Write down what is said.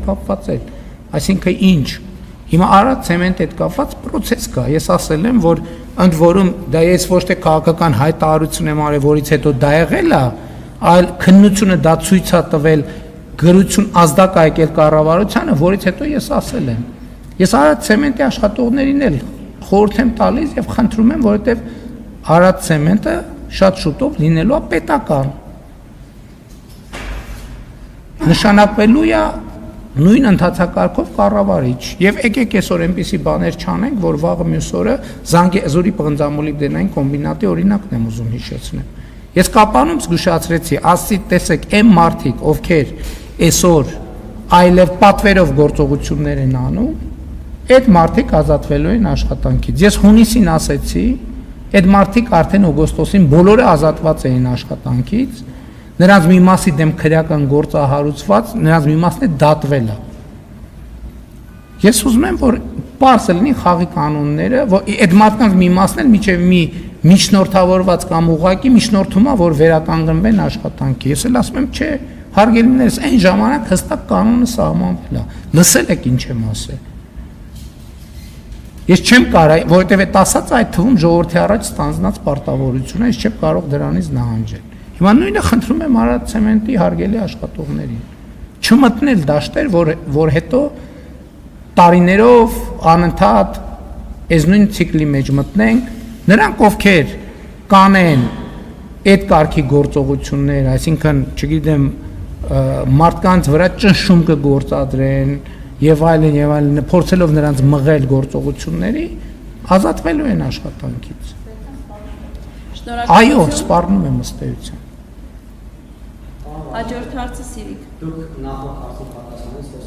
կապված է, այսինքն ինչ։ Հիմա Արադ ցեմենտ հետ կապված process կա։ Ես ասել եմ, որ ընդ որում դա ես ոչ թե քաղաքական հայտարարություն եմ արել, որից հետո դա եղել է, այլ քննությունը դա ցույց է տվել, գրություն ազդակ եկել կառավարությանը, որից հետո ես ասել եմ։ Ես Արադ ցեմենտի աշխատողներին էլ խորհուրդ եմ տալիս եւ խնդրում եմ, որովհետեւ Արադ ցեմենտը շատ շուտով լինելու է պետական։ Նշանակվելու է նույն ընթացակարգով կառավարիչ եւ եկեք այսօր այնպիսի բաներ չանենք, որ վաղը մյուս օրը Զանգեզուրի պղնձամոլիբդենային կոմբինատի օրինակն եմ ուզում հիշեցնել։ Ես կապանում զգուշացրեցի, ասի տեսեք, այն մարդիկ, ովքեր այսօր այլև պատվերով գործողություններ են անում, այդ մարդիկ ազատվելու են աշխատանքից։ Ես հունիսին ասեցի, այդ մարդիկ արդեն օգոստոսին բոլորը ազատված էին աշխատանքից, նրանց մի մասի դեմ քրեական գործ է հարուցված, նրանց մի մասն է դատվել է։ Ես ուզում եմ, որ պարզ լինի խաղի կանոնները, որ այդ մարդկանց մի մասն էլ միջև մի միջնորդավորված կամ ուղղակի միջնորդում է, որ վերականգնվեն աշխատանքի։ Ես էլ ասում եմ, չէ, հարգելիներս, այն ժամանակ հստակ կանոնը սահմանվել է։ Լսել եք ինչ եմ ասել։ Ես չեմ կարող, որովհետև այդ ասած այդ թվում ժողովրդի առաջ ստանձնած պարտավորություն է, ես չեմ կարող դրանից նահանջել։ Հիմա նույնը խնդրում եմ Արադ ցեմենտի հարգելի աշխատողներին չմտնել դաշտեր, որ հետո տարիներով անընդհատ այս նույն ցիկլի մեջ մտնենք, նրանք ովքեր կանեն այդ կարգի գործողություններ, այսինքն, չգիտեմ, մարդկանց վրա ճնշում կգործադրեն եւ այլն, փորձելով նրանց մղել գործողությունների, ազատվելու են աշխատանքից։ Այո, սպառնում եմ ըստ էության։ Հաջորդ հարցը Սիրիկ։ Դուք նախորդ հարցի պատասխանեցիք